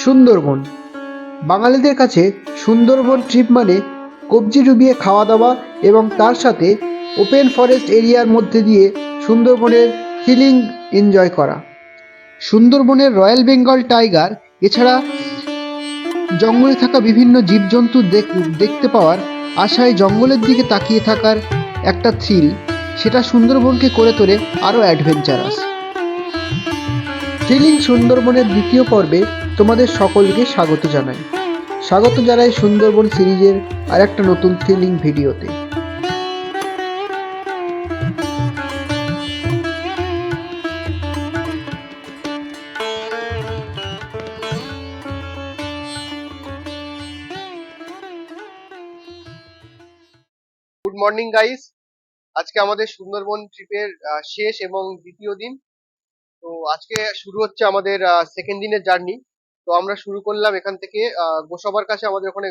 সুন্দরবন। বাঙালিদের কাছে সুন্দরবন ট্রিপ মানে কবজি ডুবিয়ে খাওয়া দাওয়া এবং তার সাথে ওপেন ফরেস্ট এরিয়ার মধ্যে দিয়ে সুন্দরবনের ফিলিং এনজয় করা। সুন্দরবনের রয়্যাল বেঙ্গল টাইগার এছাড়া জঙ্গলে থাকা বিভিন্ন জীবজন্তু দেখতে পাওয়ার আশায় জঙ্গলের দিকে তাকিয়ে থাকার একটা থ্রিল, সেটা সুন্দরবনকে করে তোলে আরও অ্যাডভেঞ্চারাস। থ্রিলিং সুন্দরবনের দ্বিতীয় পর্বে তোমাদের সকলকে স্বাগত জানাই সুন্দরবন সিরিজের আর একটা নতুন থ্রিলিং ভিডিওতে। Good morning guys. আজকে আমাদের সুন্দরবন ট্রিপের শেষ এবং দ্বিতীয় দিন। তো আজকে শুরু হচ্ছে আমাদের সেকেন্ড দিনের জার্নি। তো আমরা শুরু করলাম এখান থেকে গোসাবার কাছে, আমাদের ওখানে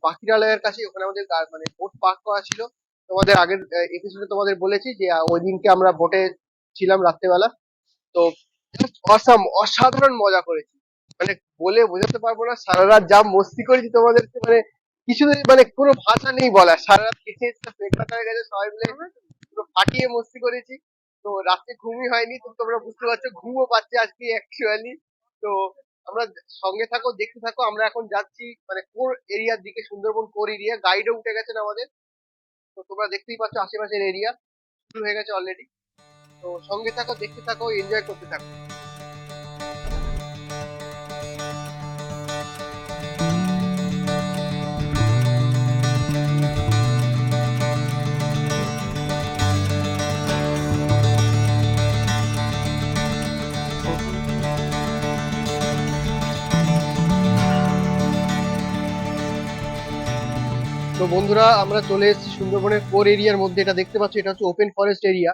পাখিরালয়ের কাছে। ওখানে আমাদের মানে বোট পার্ক করা ছিল। তোমাদের আগের এপিসোডে তোমাদের বলেছি যে ওই দিনকে আমরা বোটে ছিলাম রাত্রেবেলা। তো অসাধারণ মজা করেছি, মানে বলে বোঝাতে পারবো না। সারা রাত যা মস্তি করেছি তোমাদেরকে, মানে কিছু মানে কোনো ভাষা নেই বলা। সারা রাত খেতে পেট ব্যথা হয়ে গেছে, সবাই মিলে পুরো ফাটিয়ে মস্তি করেছি। তো রাতে ঘুমই হয়নি, তো তোমরা বুঝতে পারছো ঘুমও পাচ্ছে আজকে অ্যাকচুয়ালি। তো আমরা সঙ্গে থাকো, দেখতে থাকো। আমরা এখন যাচ্ছি মানে কোর এরিয়ার দিকে, সুন্দরবন কোর এরিয়া। গাইডও উঠে গেছেন আমাদের। তো তোমরা দেখতেই পাচ্ছ আশেপাশের এরিয়া শুরু হয়ে গেছে অলরেডি। তো সঙ্গে থাকো, দেখতে থাকো, এনজয় করতে থাকো। তো বন্ধুরা, আমরা চলে এসেছি সুন্দরবনের কোর এরিয়ার মধ্যে। এটা দেখতে পাচ্ছ, এটা হচ্ছে ওপেন ফরেস্ট এরিয়া।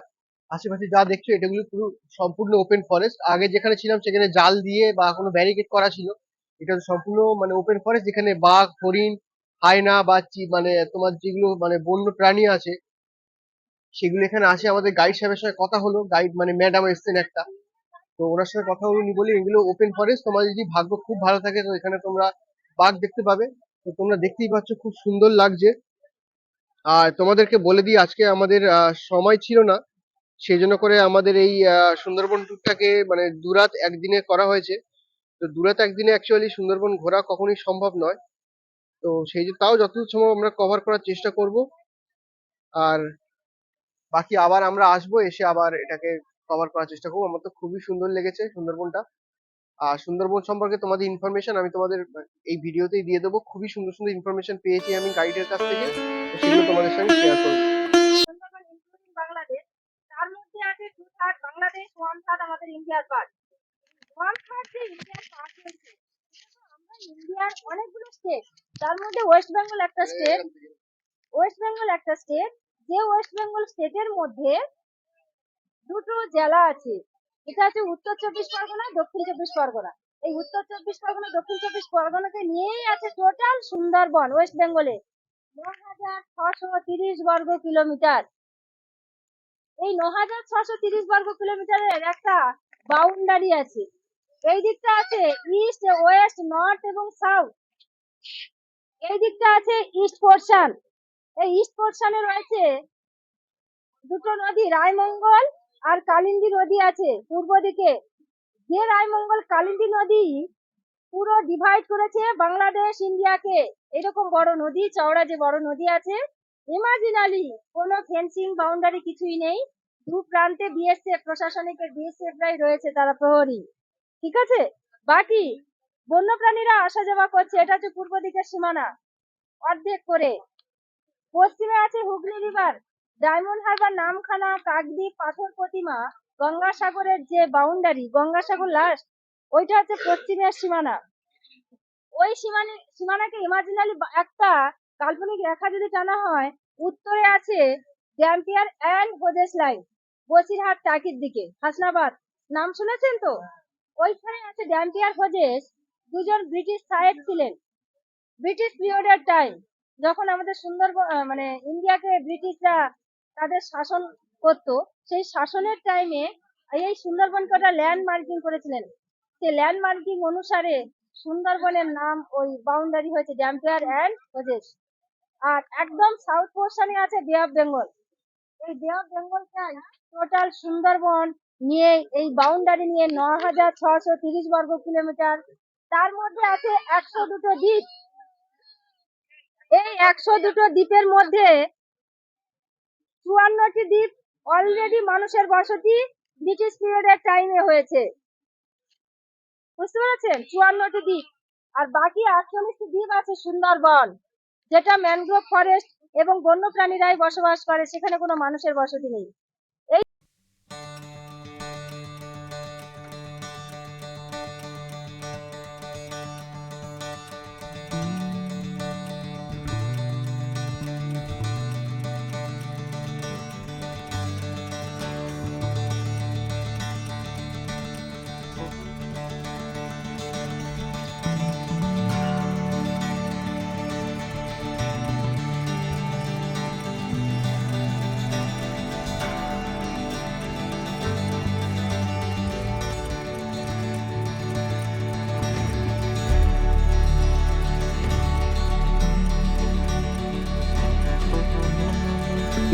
আশেপাশে যা দেখছো এটাগুলো পুরো সম্পূর্ণ ওপেন ফরেস্ট। আগে যেখানে ছিলাম সেখানে জাল দিয়ে বা কোনো ব্যারিকেড করা ছিল। এটা সম্পূর্ণ মানে ওপেন ফরেস্ট, যেখানে বাঘ, হরিণ, হায়না বা মানে তোমার যেগুলো মানে বন্য প্রাণী আছে সেগুলো এখানে আসে। আমাদের গাইড সাহেবের সঙ্গে কথা হলো, গাইড মানে ম্যাডাম এসছেন একটা। তো ওনার সঙ্গে কথা বলে বলি এগুলো ওপেন ফরেস্ট, তোমার যদি ভাগ্য খুব ভালো থাকে তো এখানে তোমরা বাঘ দেখতে পাবে। তো তোমরা দেখতেই পাচ্ছ, খুব সুন্দর লাগছে। আর তোমাদেরকে বলে দিই, আজকে আমাদের সময় ছিল না, সেই জন্য করে আমাদের এই সুন্দরবন ট্যুরটাকে মানে দুরাত একদিনে করা হয়েছে। তো দুরাত একদিনে অ্যাকচুয়ালি সুন্দরবন ঘোরা কখনোই সম্ভব নয়। তো সেই যে তাও যতদূর সম্ভব আমরা কভার করার চেষ্টা করব। আর বাকি আবার আমরা আসবো, এসে আবার এটাকে কভার করার চেষ্টা করবো। আমার তো খুবই সুন্দর লেগেছে সুন্দরবনটা। আর সুন্দরবন সম্পর্কে তোমাদের ইনফরমেশন আমি তোমাদের এই ভিডিওতেই দিয়ে দেবো। খুবই সুন্দর সুন্দর ইনফরমেশন পেয়েছি আমি গাইডের কাছ থেকে, তো সেগুলো তোমাদের সঙ্গে শেয়ার করবো। সুন্দরবন ইনক্লুডিং বাংলাদেশ, তার মধ্যে আছে 2/3 বাংলাদেশ, 1/3 আমাদের ইন্ডিয়ার পার্ট। 1/3 যে ইন্ডিয়ার পার্ট রয়েছে, এটা তো আমরা ইন্ডিয়ার অনেকগুলো স্টেট, তার মধ্যে ওয়েস্ট বেঙ্গল একটা স্টেট। যে ওয়েস্ট বেঙ্গল স্টেটের মধ্যে দুটো জেলা আছে। এটা আছে উত্তর 24 পরগনা, দক্ষিণ 24 পরগনা। এই উত্তর 24 পরগনা, দক্ষিণ 24 পরগনাকে নিয়েই আছে টোটাল সুন্দরবন ওয়েস্ট বেঙ্গলে 9,630 বর্গ কিলোমিটার। এই 9,630 বর্গ কিলোমিটারের একটা বাউন্ডারি আছে। এই দিকটা আছে ইস্ট, ওয়েস্ট, নর্থ এবং সাউথ। এই দিকটা আছে ইস্ট পোর্শন। এই ইস্ট পোর্শনে রয়েছে দুটো নদী, রায়মঙ্গল আর কালিন্দী নদী আছে পূর্ব দিকে। যে রায়মঙ্গল কালিন্দী নদী পুরো ডিভাইড করেছে বাংলাদেশ ইন্ডিয়াকে। এরকম বড় নদী, চওড়া যে বড় নদী আছে, ইমাজিনালি কোনো ফেন্সিং বাউন্ডারি কিছুই নেই। দু প্রান্তে বিএসএফ, প্রশাসনিক বিএসএফ রাই রয়েছে, তারা প্রহরী। ঠিক আছে, বাকি বন্যপ্রাণীরা আসা যাওয়া করছে। এটা হচ্ছে পূর্ব দিকের সীমানা অর্ধেক করে। পশ্চিমে আছে হুগলি রিভার, ডায়মন্ড হারবার, নামখানা, কাকদ্বীপ, পাথর প্রতিমা, গঙ্গাসাগরের যে বাউন্ডারি, গঙ্গাসাগর লাস্ট, ওইটা হচ্ছে পশ্চিমের সীমানা। ওই সীমানাকে ইমাজিনালি একটা কাল্পনিক রেখা যদি টানা হয়, উত্তরে আছে ড্যাম্পিয়ার অ্যান্ড হোজেস লাইন, বসিরহাট টাকির দিকে, হাসনাবাদ নাম শুনেছেন তো। ওইখানে আছে ড্যাম্পিয়ার হোজেস, দুজন ব্রিটিশ সাহেব ছিলেন ব্রিটিশ পিরিয়ডের টাইম, যখন আমাদের সুন্দরবন মানে ইন্ডিয়াকে ব্রিটিশরা তাদের শাসন করত। সেই শাসনের টাইমে এই সুন্দরবনকে ওটা ল্যান্ড মার্কিং করেছিলেন। সেই ল্যান্ড মার্কিং অনুসারে সুন্দরবনের নাম ওই বাউন্ডারি হয়েছে ড্যাম্পিয়ার অ্যান্ড ওজেস। আর একদম সাউথ পোর্শনে আছে বে অফ বেঙ্গল। এই বে অফ বেঙ্গলটাই টোটাল সুন্দরবন নিয়ে এই বাউন্ডারি নিয়ে ৯,৬৩০ বর্গ কিলোমিটার। তার মধ্যে আছে ১০২টো দ্বীপ। এই ১০২টো দ্বীপের মধ্যে ৫৪টি দ্বীপ অলরেডি মানুষের বসতি ব্রিটিশ পিরিয়ডের টাইমে হয়েছে। বুঝতে পেরেছেন? ৫৪টি দ্বীপ। আর বাকি ৪৮টি দ্বীপ আছে সুন্দরবন, যেটা ম্যানগ্রোভ ফরেস্ট এবং বন্যপ্রাণীরাই বসবাস করে, সেখানে কোনো মানুষের বসতি নেই। এই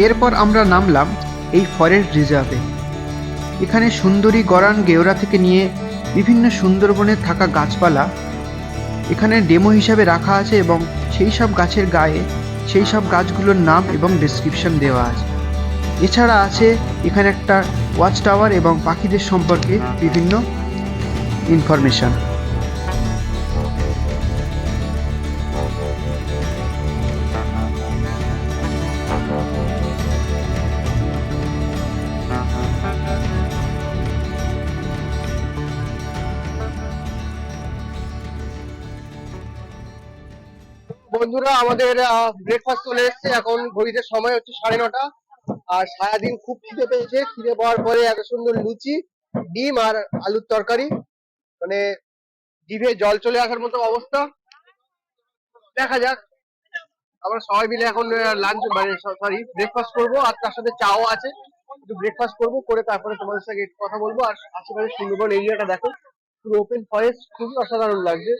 এরপর আমরা নামলাম এই ফরেস্ট রিজার্ভে। এখানে সুন্দরী গরান গেওরা থেকে নিয়ে বিভিন্ন সুন্দরবনে থাকা গাছপালা এখানে ডেমো হিসাবে রাখা আছে এবং সেই সব গাছের গায়ে সেই সব গাছগুলোর নাম এবং ডেসক্রিপশন দেওয়া আছে। এছাড়া আছে এখানে একটা ওয়াচ টাওয়ার এবং পাখিদের সম্পর্কে বিভিন্ন ইনফরমেশন। বন্ধুরা, আমাদের ব্রেকফাস্ট চলে এসেছে। এখন ঘড়িতে সময় হচ্ছে 9:30। আর সারাদিন খুব খিদে পেয়েছে। খিদে পাওয়ার পরে এত সুন্দর লুচি, ডিম আর আলুর তরকারি, মানে জিভে জল চলে আসার মতো অবস্থা। দেখা যাক, আমরা সবাই মিলে এখন লাঞ্চ মানে সরি ব্রেকফাস্ট করবো, আর তার সাথে চাও আছে। একটু ব্রেকফাস্ট করবো, করে তারপরে তোমাদের সাথে একটু কথা বলবো। আর আশেপাশে সুন্দরবন এরিয়াটা দেখো, পুরো ওপেন ফরেস্ট, খুবই অসাধারণ লাগছে।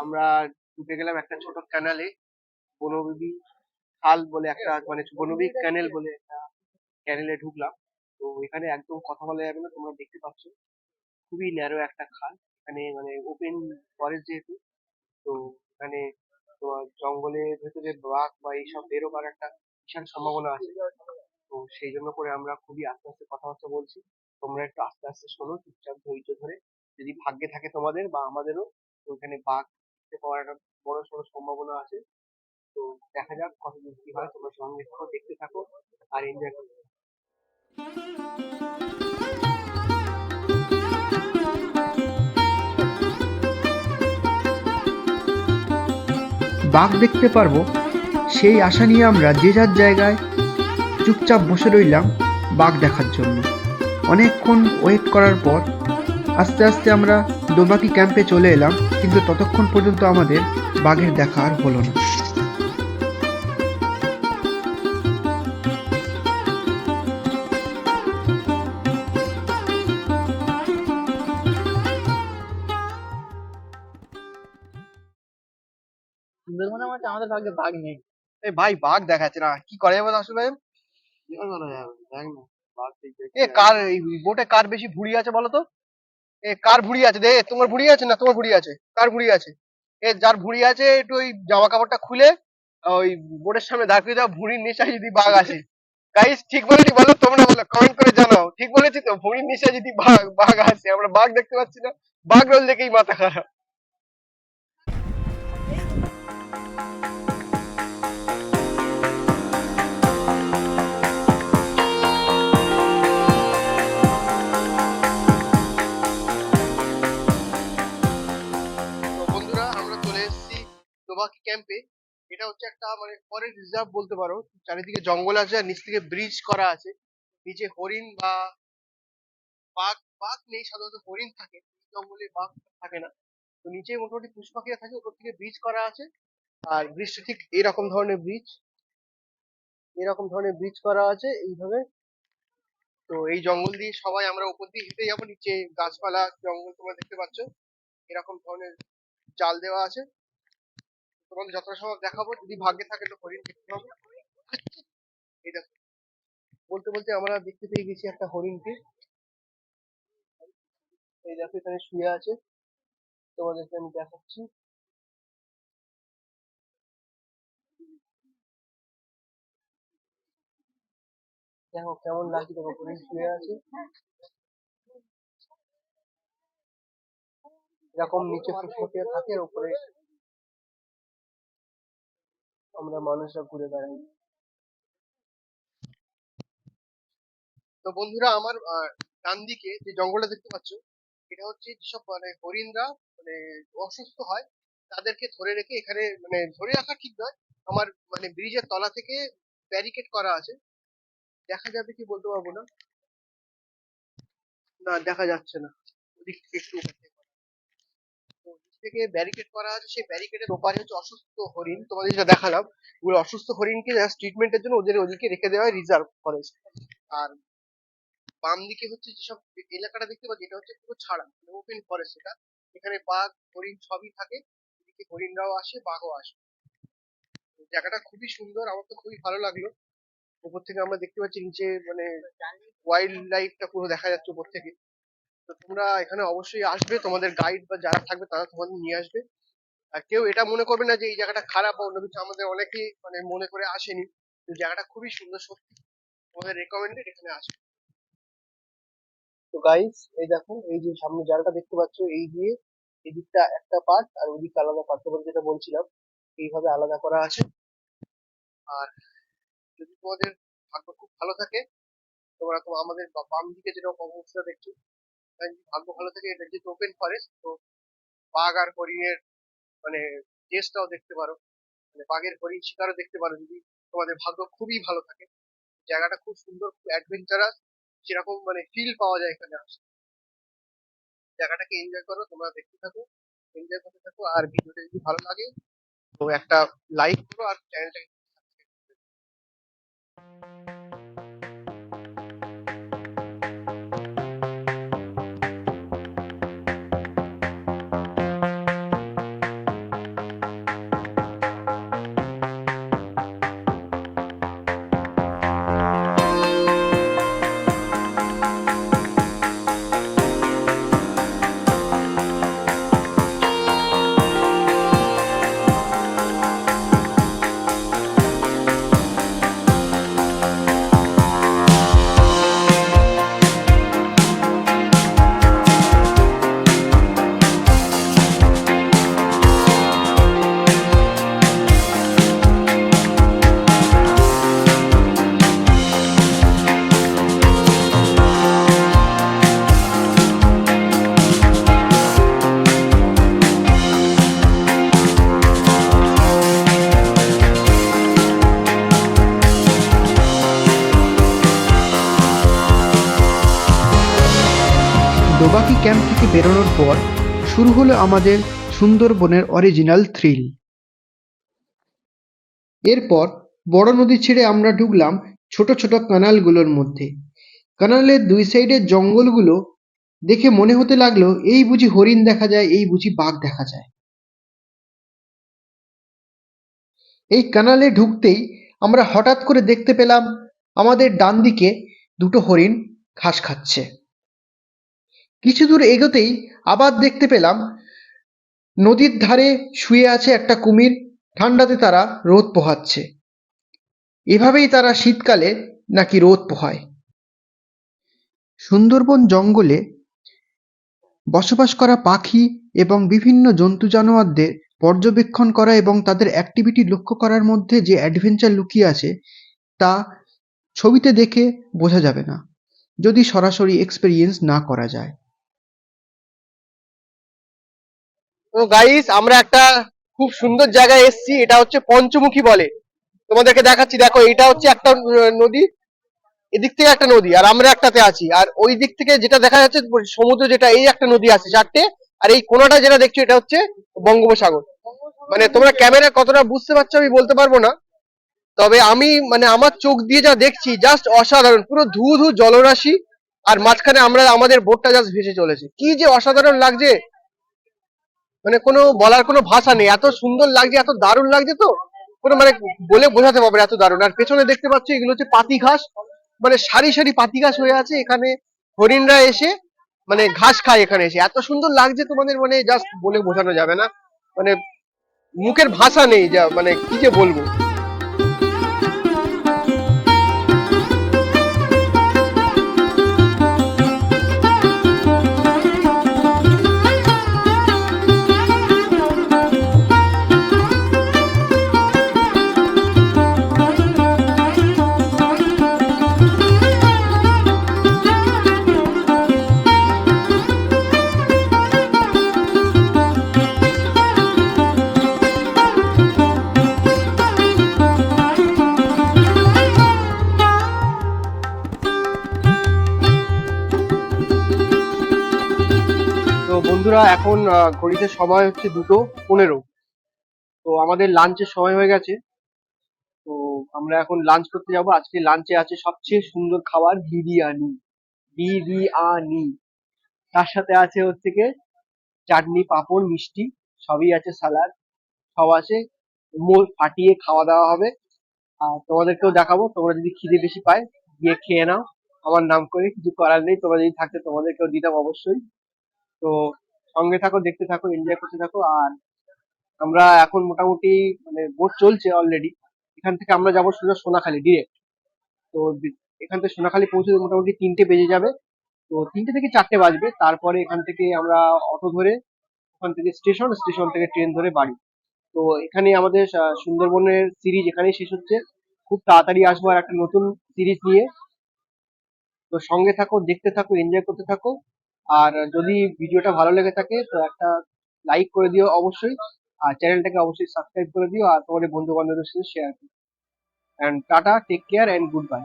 আমরা ঢুকে গেলাম একটা ছোট ক্যানালে, বনবিবি খাল বলে একটা, মানে বনবিবি ক্যানেল বলে একটা ক্যানেলে ঢুকলাম। তো এখানে একদম কথা বলা যাবে না, তোমরা দেখতে পাচ্ছ খুবই ন্যারো একটা খাল। এখানে মানে ওপেন ফরেস্ট যেহেতু, তো এখানে তোমার জঙ্গলের ভেতরে বাঘ বা এইসব বেরোবার একটা বিশাল সম্ভাবনা আছে। তো সেই জন্য করে আমরা খুবই আস্তে আস্তে কথাবার্তা বলছি। তোমরা একটু আস্তে আস্তে শোনো, চুপচাপ ধৈর্য ধরে। যদি ভাগ্যে থাকে তোমাদের বা আমাদেরও, তো এখানে বাঘ দেখতে পাওয়ার একটা বড় সড়ো সম্ভাবনা আছে। তো দেখা যাক কতদূর কি হয়। তোমরা সঙ্গে থাকো, দেখতে থাকো আর এনজয় করতে থাকো। বাঘ দেখতে পারবো সেই আশা নিয়ে আমরা যে যার জায়গায় চুপচাপ বসে রইলাম বাঘ দেখার জন্য। অনেকক্ষণ ওয়েট করার পর আস্তে আস্তে আমরা দোবাকি ক্যাম্পে চলে এলাম, কিন্তু ততক্ষণ পর্যন্ত আমাদের বাঘের দেখা আর হলো না। সুন্দরবনে আমার আমাদের ভাগ্যে বাঘ নেই। এই ভাই, বাঘ দেখাচ্ছে না, কি করা যাবে আসলে? কি আর বলা যাবে, দেখ না, বাঘ দেখতে এ কার এই বোটে কার বেশি ভুঁড়ি আছে বলো তো? এ কার ভুঁড়ি আছে? দে, তোমার ভুঁড়ি আছে না তোমার ভুঁড়ি আছে? কার ভুঁড়ি আছে? এ যার ভুঁড়ি আছে একটু ওই জামা কাপড়টা খুলে ওই বোর্ডের সামনে দাঁড় করিয়ে দাও, ভুঁড়ির নিচে যদি বাঘ আসে। গাইস, ঠিক বলেছি বলো? তোমরা বলো, কমেন্ট করে জানাও ঠিক বলেছি তো? ভুঁড়ির নিচে যদি বাঘ বাঘ আসে, আমরা বাঘ দেখতে পাচ্ছি না, বাঘ রোল দেখেই মাথা খারাপ। এটা হচ্ছে একটা মানে ফরেস্ট রিজার্ভ বলতে পারো। চারিদিকে জঙ্গল আছে আর নিচ থেকে ব্রিজ করা আছে। নিচে হরিণ বা বাঘ, বাঘ নেই, সাধারণত হরিণ থাকে জঙ্গলে, বাঘ থাকে না। তো নিচে মোটামুটি পশু পাখিরা থাকে, উপর থেকে ব্রিজ করা আছে। আর ব্রিজটা ঠিক এরকম ধরনের ব্রিজ, এরকম ধরনের ব্রিজ করা আছে এইভাবে। তো এই জঙ্গল দিয়ে সবাই আমরা উপর দিয়ে হেঁটে যাবো, নিচে গাছপালা জঙ্গল তোমরা দেখতে পাচ্ছ, এরকম ধরনের জাল দেওয়া আছে। তোমাদের যতটা সম্ভব দেখাবো, যদি ভাগ্যে থাকে তো হরিণ দেখতে পাবো। এই দেখো, বলতে বলতে আমরা দেখতে পেয়ে গেছি একটা হরিণকে। এই দেখো এখানে শুয়ে আছে, তোমাদেরকে আমি দেখাচ্ছি। দেখো কেমন লাগছে, দেখো হরিণ শুয়ে আছে। এরকম নিচে পশু পাখিরা থাকে, আর উপরে আমরা মানুষরা ঘুরে বেড়াই। তো বন্ধুরা, আমার ডান দিকে যে জঙ্গলটা দেখতে পাচ্ছ, এটা হচ্ছে যেসব মানে হরিণরা মানে অসুস্থ হয় তাদেরকে ধরে রেখে এখানে, মানে ধরে রাখা ঠিক নয়, আমার মানে ব্রিজের তলা থেকে ব্যারিকেড করা আছে। দেখা যাবে কি বলতে পারবো না, না দেখা যাচ্ছে না, ওদিক থেকে একটু ওপার থেকে করা। তো নিচ থেকে ব্যারিকেড করা আছে, সেই ব্যারিকেডের ওপারে হচ্ছে অসুস্থ হরিণ, তোমাদের যেটা দেখালাম, ওই অসুস্থ হরিণকে জাস্ট ট্রিটমেন্টের জন্য ওদের ওদিকে রেখে দেওয়া হয় রিজার্ভ ফরেস্ট। আর বাম দিকে হচ্ছে যেসব এলাকাটা দেখতে পাচ্ছি, এটা হচ্ছে পুরো ছাড়া, ওপেন ফরেস্ট এটা। এখানে বাঘ হরিণ সবই থাকে, এদিকে হরিণরাও আসে, বাঘও আসে। তো জায়গাটা খুবই সুন্দর, আমার তো খুবই ভালো লাগলো। উপর থেকে আমরা দেখতে পাচ্ছি নিচে মানে ওয়াইল্ড লাইফটা পুরো দেখা যাচ্ছে উপর থেকে। তো তোমরা এখানে অবশ্যই আসবে, তোমাদের গাইড বা যারা থাকবে তারা তোমাদের নিয়ে আসবে। আর কেউ এটা মনে করবে না যে এই জায়গাটা খারাপ বা অন্য কিছু, আমাদের অনেকেই মানে মনে করে আসেনি। তো জায়গাটা খুবই সুন্দর সত্যি, তোমাদের রেকমেন্ডেড এখানে আসবে। তো গাইস, এই দেখো এই যে সামনে জালটা দেখতে পাচ্ছ, এই দিয়ে এদিকটা একটা পার্ট আর ওদিকটা আলাদা পার্ট, তোমাদের যেটা বলছিলাম এইভাবে আলাদা করা আছে। আর যদি তোমাদের ভাগ্য খুব ভালো থাকে, তোমরা তো আমাদের বাম দিকে যেরকম অবস্থা দেখছো, তাই যদি ভাগ্য ভালো থাকে, এটা যেহেতু ওপেন ফরেস্ট, তো বাঘ আর হরিণের মানে কেসটাও দেখতে পারো, মানে বাঘের হরিণ শিকারও দেখতে পারো, যদি তোমাদের ভাগ্য খুবই ভালো থাকে। জায়গাটা খুব সুন্দর, খুব অ্যাডভেঞ্চারাস, সেরকম মানে ফিল পাওয়া যায় এখানে আসলে। জায়গাটাকে এনজয় করো, তোমরা দেখতে থাকো, এনজয় করতে থাকো। আর ভিডিওটা যদি ভালো লাগে তো একটা লাইক করো আর চ্যানেলটাকে। দোবাকি ক্যাম্প থেকে বেরোনোর পর শুরু হলো আমাদের সুন্দরবনের অরিজিনাল থ্রিল। এরপর বড় নদী ছেড়ে আমরা ঢুকলাম ছোট ছোট কানালগুলোর মধ্যে। কানালের দুই সাইডের জঙ্গলগুলো দেখে মনে হতে লাগলো এই বুঝি হরিণ দেখা যায়, এই বুঝি বাঘ দেখা যায়। এই কানালে ঢুকতেই আমরা হঠাৎ করে দেখতে পেলাম আমাদের ডান দিকে দুটো হরিণ ঘাস খাচ্ছে। কিছু দূর এগোতেই আবার দেখতে পেলাম নদীর ধারে শুয়ে আছে একটা কুমির, ঠান্ডাতে তারা রোদ পোহাচ্ছে। এভাবেই তারা শীতকালে নাকি রোদ পোহায়। সুন্দরবন জঙ্গলে বসবাস করা পাখি এবং বিভিন্ন জন্তু জানোয়ারদের পর্যবেক্ষণ করা এবং তাদের অ্যাক্টিভিটি লক্ষ্য করার মধ্যে যে অ্যাডভেঞ্চার লুকিয়ে আছে তা ছবিতে দেখে বোঝা যাবে না, যদি সরাসরি এক্সপেরিয়েন্স না করা যায়। তো গাইস, আমরা একটা খুব সুন্দর জায়গায় এসেছি। এটা হচ্ছে পঞ্চমুখী বলে, তোমাদেরকে দেখাচ্ছি। দেখো এটা হচ্ছে একটা নদী, এদিক থেকে একটা নদী, আর আমরা একটাতে আছি। আর ওই দিক থেকে যেটা দেখা যাচ্ছে সমুদ্র, যেটা এই একটা নদী আছে চারটে, আর এই কোনাটা যেটা দেখছো এটা হচ্ছে বঙ্গোপসাগর। মানে তোমরা ক্যামেরা কতটা বুঝতে পারছো আমি বলতে পারবো না, তবে আমি মানে আমার চোখ দিয়ে যা দেখছি জাস্ট অসাধারণ। পুরো ধু ধু জলরাশি, আর মাঝখানে আমরা আমাদের বোটটা জাস্ট ভেসে চলেছে। কি যে অসাধারণ লাগছে, মানে কোনো বলার কোনো ভাষা নেই, এত সুন্দর লাগছে, এত দারুণ লাগছে। তো কোনো মানে বলে বোঝাতে পারবে না, এত দারুণ। আর পেছনে দেখতে পাচ্ছ এগুলো হচ্ছে পাতি ঘাস, মানে সারি সারি পাতি ঘাস হয়ে আছে। এখানে হরিণরা এসে মানে ঘাস খায় এখানে এসে। এত সুন্দর লাগছে তোমাদের, মানে জাস্ট বলে বোঝানো যাবে না, মানে মুখের ভাষা নেই, যা মানে কি যে বলবো। তো বন্ধুরা, এখন ঘড়িতে সময় হচ্ছে 2:15। তো আমাদের লাঞ্চের সময় হয়ে গেছে। তো আমরা এখন লাঞ্চ করতে যাব। আজকে লাঞ্চে আছে সবচেয়ে সুন্দর খাবার, বিরিয়ানি। বিরিয়ানি, তার সাথে আছে হচ্ছে কি চাটনি, পাঁপড়, মিষ্টি, সবই আছে, সালাদ, সব আছে। মোট ফাটিয়ে খাওয়া দাওয়া হবে। আর তোমাদেরকেও দেখাবো, তোমরা যদি খিদে বেশি পায় গিয়ে খেয়ে নাও আমার নাম করে, কিছু করার নেই। তোমরা যদি থাকতে তোমাদেরকেও দিতাম অবশ্যই। তো সঙ্গে থাকো, দেখতে থাকো, এনজয় করতে থাকো। আর আমরা এখন মোটামুটি মানে বোট চলছে অলরেডি। এখান থেকে আমরা যাবো সোজা সোনাখালি ডিরেক্ট। তো এখান থেকে সোনাখালি পৌঁছতে মোটামুটি 3টে বেজে যাবে। তো 3টে থেকে 4টে বাজবে। তারপরে এখান থেকে আমরা অটো ধরে, ওখান থেকে স্টেশন, স্টেশন থেকে ট্রেন ধরে বাড়ি। তো এখানে আমাদের সুন্দরবনের সিরিজ এখানেই শেষ হচ্ছে। খুব তাড়াতাড়ি আসবো আর একটা নতুন সিরিজ নিয়ে। তো সঙ্গে থাকো, দেখতে থাকো, এনজয় করতে থাকো। আর যদি ভিডিওটা ভালো লেগে থাকে তো একটা লাইক করে দিও অবশ্যই, আর চ্যানেলটাকে অবশ্যই সাবস্ক্রাইব করে দিও, আর তোমাদের বন্ধু বান্ধবদের সাথে শেয়ার করো। And tata, take care and good by.